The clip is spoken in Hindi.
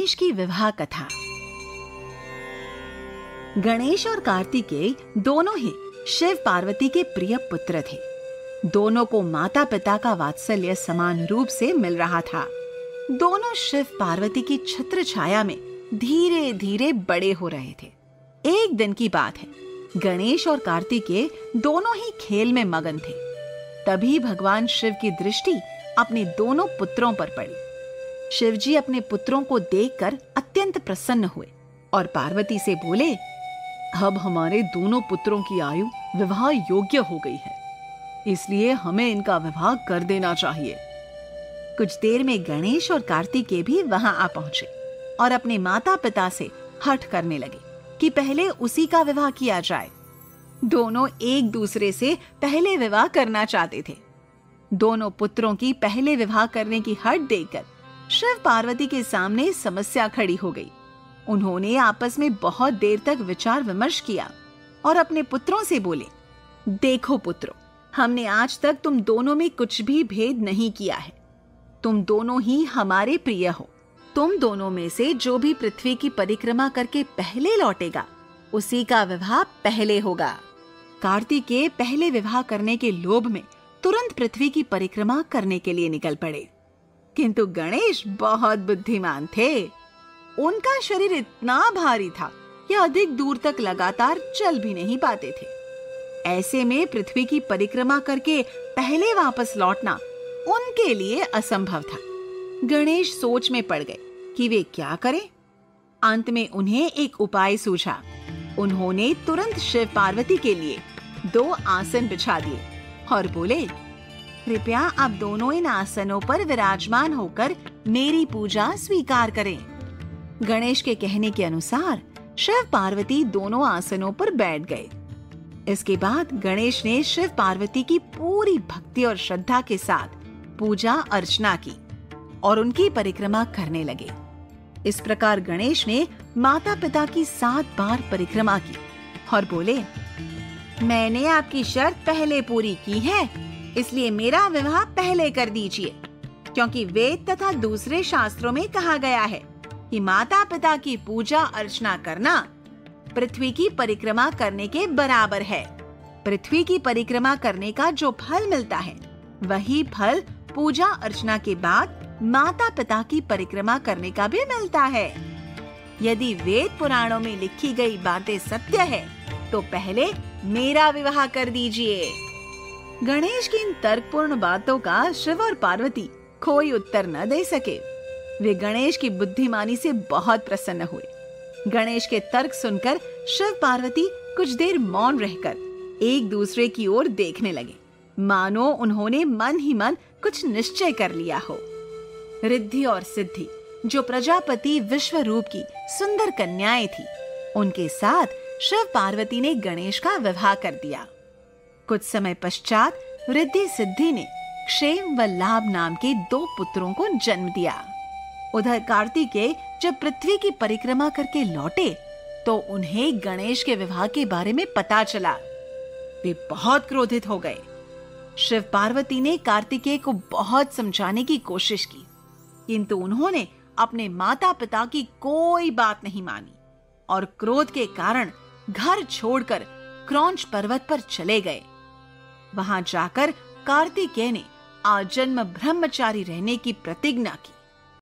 गणेश की विवाह कथा। गणेश और कार्तिकेय दोनों ही शिव पार्वती के प्रिय पुत्र थे। दोनों को माता पिता का वात्सल्य समान रूप से मिल रहा था। दोनों शिव पार्वती की छत्र छाया में धीरे धीरे बड़े हो रहे थे। एक दिन की बात है, गणेश और कार्तिकेय दोनों ही खेल में मगन थे। तभी भगवान शिव की दृष्टि अपने दोनों पुत्रों पर पड़ी। शिवजी अपने पुत्रों को देखकर अत्यंत प्रसन्न हुए और पार्वती से बोले, अब हमारे दोनों पुत्रों की आयु विवाह योग्य हो गई है, इसलिए हमें इनका विवाह कर देना चाहिए। कुछ देर में गणेश और कार्तिकेय भी वहां आ पहुंचे और अपने माता पिता से हठ करने लगे कि पहले उसी का विवाह किया जाए। दोनों एक दूसरे से पहले विवाह करना चाहते थे। दोनों पुत्रों की पहले विवाह करने की हठ देखकर शिव पार्वती के सामने समस्या खड़ी हो गई। उन्होंने आपस में बहुत देर तक विचार विमर्श किया और अपने पुत्रों से बोले, देखो पुत्रों, हमने आज तक तुम दोनों में कुछ भी भेद नहीं किया है। तुम दोनों ही हमारे प्रिय हो। तुम दोनों में से जो भी पृथ्वी की परिक्रमा करके पहले लौटेगा, उसी का विवाह पहले होगा। कार्तिकेय पहले विवाह करने के लोभ में तुरंत पृथ्वी की परिक्रमा करने के लिए निकल पड़े, किंतु गणेश बहुत बुद्धिमान थे। उनका शरीर इतना भारी था कि अधिक दूर तक लगातार चल भी नहीं पाते थे। ऐसे में पृथ्वी की परिक्रमा करके पहले वापस लौटना उनके लिए असंभव था। गणेश सोच में पड़ गए कि वे क्या करें। अंत में उन्हें एक उपाय सूझा। उन्होंने तुरंत शिव पार्वती के लिए 2 आसन बिछा दिए और बोले, कृपया आप दोनों इन आसनों पर विराजमान होकर मेरी पूजा स्वीकार करें। गणेश के कहने के अनुसार शिव पार्वती दोनों आसनों पर बैठ गए। इसके बाद गणेश ने शिव पार्वती की पूरी भक्ति और श्रद्धा के साथ पूजा अर्चना की और उनकी परिक्रमा करने लगे। इस प्रकार गणेश ने माता पिता की 7 बार परिक्रमा की और बोले, मैंने आपकी शर्त पहले पूरी की है, इसलिए मेरा विवाह पहले कर दीजिए, क्योंकि वेद तथा दूसरे शास्त्रों में कहा गया है कि माता पिता की पूजा अर्चना करना पृथ्वी की परिक्रमा करने के बराबर है। पृथ्वी की परिक्रमा करने का जो फल मिलता है, वही फल पूजा अर्चना के बाद माता पिता की परिक्रमा करने का भी मिलता है। यदि वेद पुराणों में लिखी गई बातें सत्य है, तो पहले मेरा विवाह कर दीजिए। गणेश की इन तर्कपूर्ण बातों का शिव और पार्वती कोई उत्तर न दे सके। वे गणेश की बुद्धिमानी से बहुत प्रसन्न हुए। गणेश के तर्क सुनकर शिव पार्वती कुछ देर मौन रहकर एक दूसरे की ओर देखने लगे, मानो उन्होंने मन ही मन कुछ निश्चय कर लिया हो। रिद्धि और सिद्धि, जो प्रजापति विश्व रूप की सुंदर कन्याएं थी, उनके साथ शिव पार्वती ने गणेश का विवाह कर दिया। कुछ समय पश्चात रिद्धि सिद्धि ने क्षेम व लाभ नाम के 2 पुत्रों को जन्म दिया। उधर कार्तिकेय जब पृथ्वी की परिक्रमा करके लौटे, तो उन्हें गणेश के विवाह के बारे में पता चला। वे बहुत क्रोधित हो गए। शिव पार्वती ने कार्तिकेय को बहुत समझाने की कोशिश की, किंतु उन्होंने अपने माता पिता की कोई बात नहीं मानी और क्रोध के कारण घर छोड़कर क्रौंच पर्वत पर चले गए। वहां जाकर कार्तिकेय ने आजन्म ब्रह्मचारी रहने की प्रतिज्ञा की